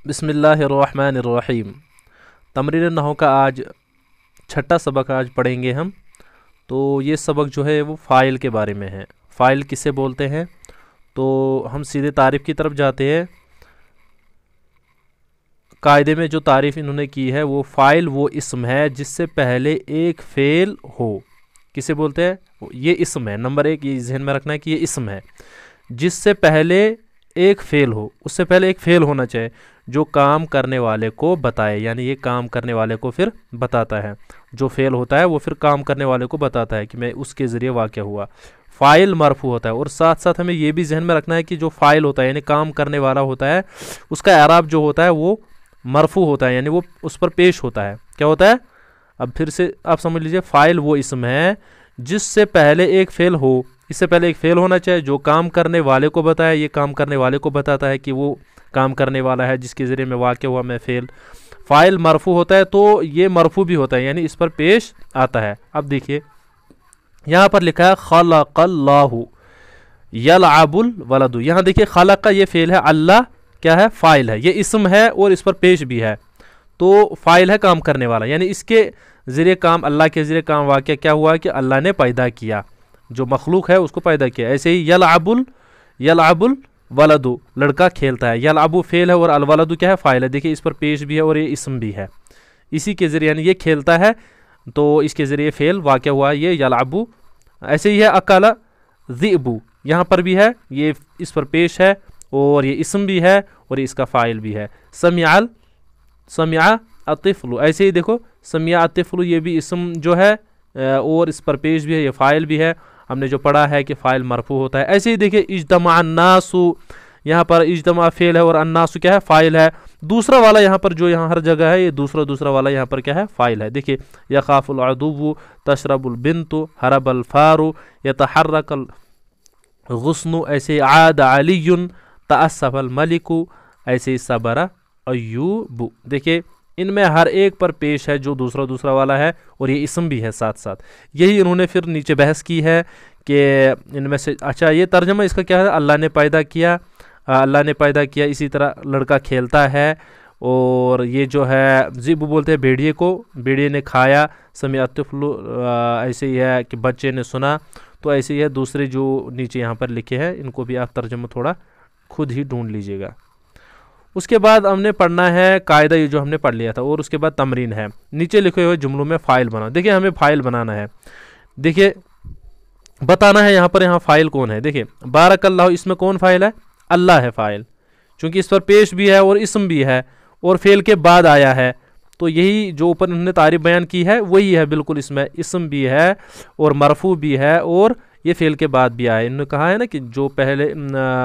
बिस्मिल्लाहिर्रहमानिर्रहीम। तमरीन नहव का आज छठा सबक आज पढ़ेंगे हम। तो ये सबक जो है वो फ़ाइल के बारे में है। फ़ाइल किसे बोलते हैं, तो हम सीधे तारीफ़ की तरफ जाते हैं। कायदे में जो तारीफ़ इन्होंने की है वो फ़ाइल वो इस्म है जिससे पहले एक फ़ेल हो। किसे बोलते हैं? ये इस्म है। नंबर एक ये ज़हन में रखना है कि ये इस्म है जिससे पहले एक फ़ेल हो। उससे पहले एक फ़ेल होना चाहिए जो काम करने वाले को बताए, यानी ये काम करने वाले को फिर बताता है। जो फ़ेल होता है वो फिर काम करने वाले को बताता है कि मैं उसके ज़रिए वाक़या हुआ। फ़ाइल मरफ़ू होता है। और साथ साथ हमें ये भी जहन में रखना है कि जो फ़ाइल होता है यानी काम करने वाला होता है उसका एराब जो होता है वो मरफ़ू होता है, यानी वो उस पर पेश होता है। क्या होता है? अब फिर से आप समझ लीजिए, फ़ाइल वो इस्म है जिससे पहले एक फ़ेल हो। इससे पहले एक फ़ेल होना चाहिए जो काम करने वाले को बताए। ये काम करने वाले को बताता है कि वो काम करने वाला है जिसके ज़रिए में वाक़या हुआ मैं फ़ेल। फ़ाइल मरफ़ू होता है तो ये मरफ़ू भी होता है, यानी इस पर पेश आता है। अब देखिए यहाँ पर लिखा है खलक़ल्लाहु यलअबुल वलदु। यहाँ देखिए खलक़ ये फ़ेल है, अल्लाह क्या है? फ़ाइल है। ये इस्म है और इस पर पेश भी है, तो फ़ाइल है काम करने वाला, यानी इसके ज़रिए काम, अल्लाह के ज़रिए काम वाक़या क्या हुआ कि अल्लाह ने पैदा किया, जो मखलूक है उसको पैदा किया। ऐसे ही यलअबुल वलदु लड़का खेलता है। यलअबु फ़ेल है और अलवलदु क्या है? फ़ाइल है। देखिए इस पर पेश भी है और ये इस्म भी है। इसी के ज़रिए यानी ये खेलता है तो इसके ज़रिए फ़ेल वाक़या हुआ ये यलअबु। ऐसे ही है अकला ज़िअबु, यहाँ पर भी है, ये इस पर पेश है और ये इस्म भी है और ये इसका फ़ाइल भी है। समिआ अतिफ़लु, ऐसे ही देखो समिआ अतिफ़लु ये भी इस्म जो है और इस पर पेश भी है, ये फ़ाइल भी है। हमने जो पढ़ा है कि फ़ाइल मरफ़ू होता है। ऐसे ही देखिए इज्तमा अन्नासु, यहाँ पर इज्तमा फ़ेल है और अन्नासु क्या है? फ़ाइल है। दूसरा वाला यहाँ पर जो यहाँ हर जगह है ये दूसरा वाला यहाँ पर क्या है? फ़ाइल है। देखिए यख़ाफ़ुल अदुव्वु तशरबुल बिन्तु हरबल फ़ारु यतहर्रकल गुस्नु, ऐसे आद अलियुन तअस्सफ़ल मलिकु, ऐसे सबरा अय्यूबु। देखिए इनमें हर एक पर पेश है जो दूसरा वाला है और ये इस्म भी है साथ साथ। यही इन्होंने फिर नीचे बहस की है कि इनमें से अच्छा ये तर्जमा इसका क्या है? अल्लाह ने पैदा किया, अल्लाह ने पैदा किया। इसी तरह लड़का खेलता है और ये जो है ज़िब बोलते हैं भेड़िए को, भेड़िए ने खाया। समिअ तिफ़्लु ऐसे ही है कि बच्चे ने सुना। तो ऐसे ही है दूसरे जो नीचे यहाँ पर लिखे हैं इनको भी आप तर्जमा थोड़ा खुद ही ढूंढ लीजिएगा। उसके बाद हमने पढ़ना है कायदा, ये जो हमने पढ़ लिया था, और उसके बाद तमरीन है। नीचे लिखे हुए जुमलों में फ़ाइल बनाओ। देखिए हमें फ़ाइल बनाना है, देखिए बताना है यहाँ पर यहाँ फ़ाइल कौन है। देखिए बारकल्लाहु इसमें कौन फ़ाइल है? अल्लाह है फ़ाइल, चूँकि इस पर पेश भी है और इस्म भी है और फ़ेल के बाद आया है। तो यही जो ऊपर इन्होंने तारीफ़ बयान की है वही है बिल्कुल, इसमें इस्म भी है और मरफ़ू भी है और ये फ़ेल के बाद भी आया। इन्होंने कहा है ना कि जो पहले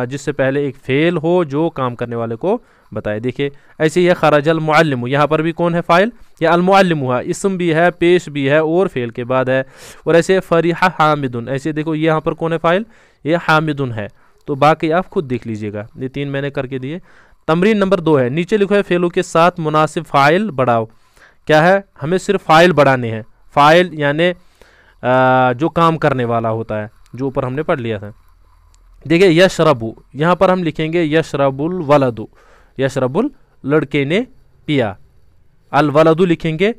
जिससे पहले एक फ़ेल हो जो काम करने वाले को बताए। देखिए ऐसे ही है खरजल मुअल्लिमु, यहाँ पर भी कौन है? फ़ाइल। या अल मुअल्लिमु है, इस्म भी है, पेश भी है और फ़ेल के बाद है। और ऐसे फ़रिहा हामिदुन, ऐसे देखो ये यहाँ पर कौन है? फ़ाइल, ये हामिदुन है। तो बाकी आप खुद देख लीजिएगा, ये 3 मैंने करके दिए। तमरीन नंबर 2 है, नीचे लिखो है फ़ेलों के साथ मुनासिब फ़ाइल बढ़ाओ। क्या है? हमें सिर्फ फ़ाइल बढ़ाने हैं। फ़ाइल यानी जो काम करने वाला होता है, जो ऊपर हमने पढ़ लिया था। देखिए यशरबु, यहाँ पर हम लिखेंगे यशरबुल वलदु, यशरबुल लड़के ने पिया। अल वलदु लिखेंगे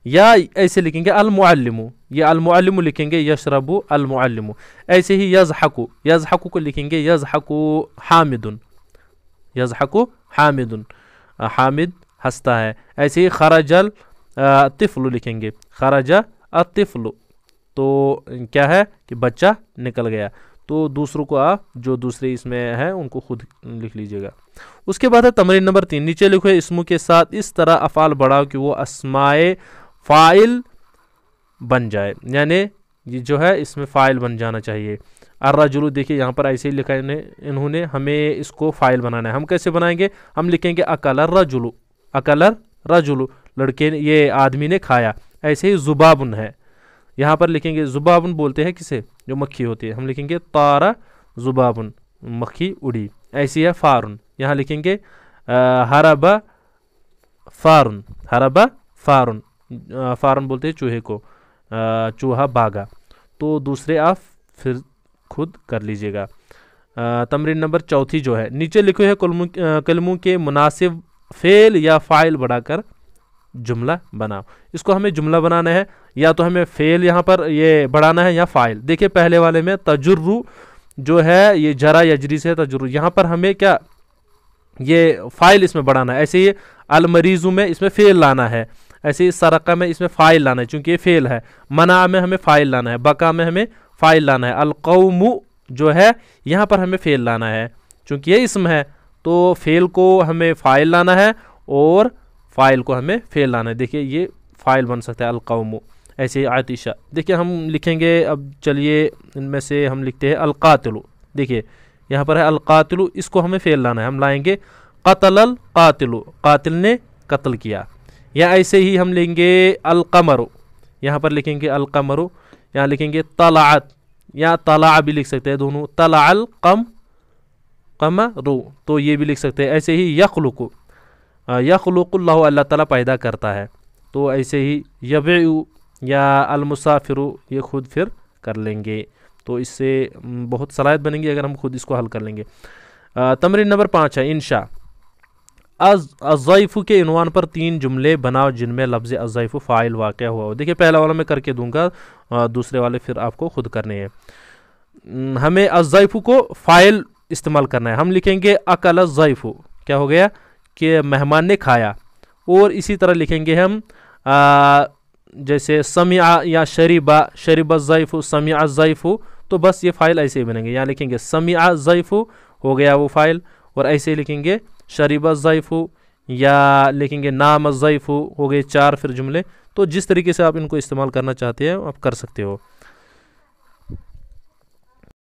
या ऐसे लिखेंगे अल मुअल्लिमु, ये अल मुअल्लिमु लिखेंगे यशरबु अल मुअल्लिमु। ऐसे ही यज़हकु, यज़हकु को लिखेंगे यज़हकु हामिदुन, यज़हकु हामिदुन, हामिद हंसता है। ऐसे ही खरजल तिफ़लु लिखेंगे खरजा अतिफ़लु, तो क्या है कि बच्चा निकल गया। तो दूसरों को आप जो दूसरे इसमें है उनको खुद लिख लीजिएगा। उसके बाद है तमरीन नंबर 3, नीचे लिखो है इसमों के साथ इस तरह अफ़ाल बढ़ाओ कि वो अस्माए फ़ाइल बन जाए, यानी ये जो है इसमें फ़ाइल बन जाना चाहिए। अर्रजुलु, देखिए यहाँ पर ऐसे ही लिखा है इन्होंने, हमें इसको फ़ाइल बनाना है। हम कैसे बनाएंगे? हम लिखेंगे अकल रजुलु, अकल रजुलु लड़के ने, ये आदमी ने खाया। ऐसे ही ज़ुबाबुन है, यहाँ पर लिखेंगे ज़ुबाबुन बोलते हैं किसे? जो मक्खी होती है। हम लिखेंगे तारा ज़ुबाबुन, मक्खी उड़ी। ऐसी है फ़ारुन, यहाँ लिखेंगे हरबा फ़ारुन, हरबा फ़ारुन, फ़ारुन बोलते हैं चूहे को, चूहा भागा। तो दूसरे आप फिर खुद कर लीजिएगा। तमरीन नंबर 4 जो है, नीचे लिखे हैं कलमों के मुनासिब फेल या फ़ाइल बढ़ाकर जुमला बनाओ। इसको हमें जुमला बनाना है, या तो हमें फेल यहाँ पर ये बढ़ाना है या फ़ाइल। देखिए पहले वाले में तजुर्रु जो है ये जरा यजरी से तजुर्रु, यहाँ पर हमें क्या ये फ़ाइल इसमें बढ़ाना है। ऐसे ही अलमरीज़ु में इसमें फेल लाना है, ऐसे ही सरका में इसमें फ़ाइल लाना है चूँकि ये फेल है। मना में हमें फ़ाइल लाना है, बका में हमें फ़ाइल लाना है। अलकौमु जो है यहाँ पर हमें फेल लाना है चूँकि ये इसम है, तो फेल को हमें फ़ाइल लाना है और फ़ाइल को हमें फेल लाना है। देखिए ये फ़ाइल बन सकता है अलकौमु। ऐसे ही आतिशा, देखिए हम लिखेंगे, अब चलिए इनमें से हम लिखते हैं अलकातिलु। देखिए यहाँ पर है अलकातिलु, इसको हमें फेल लाना है, हम लाएंगे कतलल कातिलु, कातिल ने कत्ल किया। या ऐसे ही हम लेंगे अलकमरु, यहाँ पर लिखेंगे अलकमरु, यहाँ लिखेंगे तलाअत, या तला भी लिख सकते हैं दोनों, तलाअल कमरु, तो ये भी लिख सकते हैं। ऐसे ही यखलुकु, यखलुकुल्लाहु, अल्लाह ताला पैदा करता है। तो ऐसे ही यबउ या अलमुसाफिरु, ये खुद फिर कर लेंगे, तो इससे बहुत सलाहियत बनेंगी अगर हम खुद इसको हल कर लेंगे। तमरीन नंबर 5 है इंशा। अज़्ज़ैफ़ु के इनवान पर 3 जुमले बनाओ जिनमें लफ्ज़ अज़्ज़ैफ़ु फ़ाइल वाक़या हुआ हो। देखिए पहला वाला मैं करके दूंगा, दूसरे वाले फिर आपको खुद करने हैं। हमें अज़्ज़ैफ़ु को फ़ाइल इस्तेमाल करना है, हम लिखेंगे अकल अज़्ज़ैफ़ु, क्या हो गया कि मेहमान ने खाया। और इसी तरह लिखेंगे हम जैसे समिआ या शरीबा, शरीबा अज़्ज़ैफ़ु, समिआ अज़्ज़ैफ़ु, तो बस ये फ़ाइल ऐसे ही बनेंगे। यहाँ लिखेंगे समिआ अज़्ज़ैफ़ु, हो गया वो फ़ाइल, और ऐसे ही लिखेंगे शरीबा अज़्ज़ैफ़ु, या लिखेंगे नाम अज़्ज़ैफ़ु, हो गए 4 फिर जुमले। तो जिस तरीके से आप इनको इस्तेमाल करना चाहते हैं आप कर सकते हो।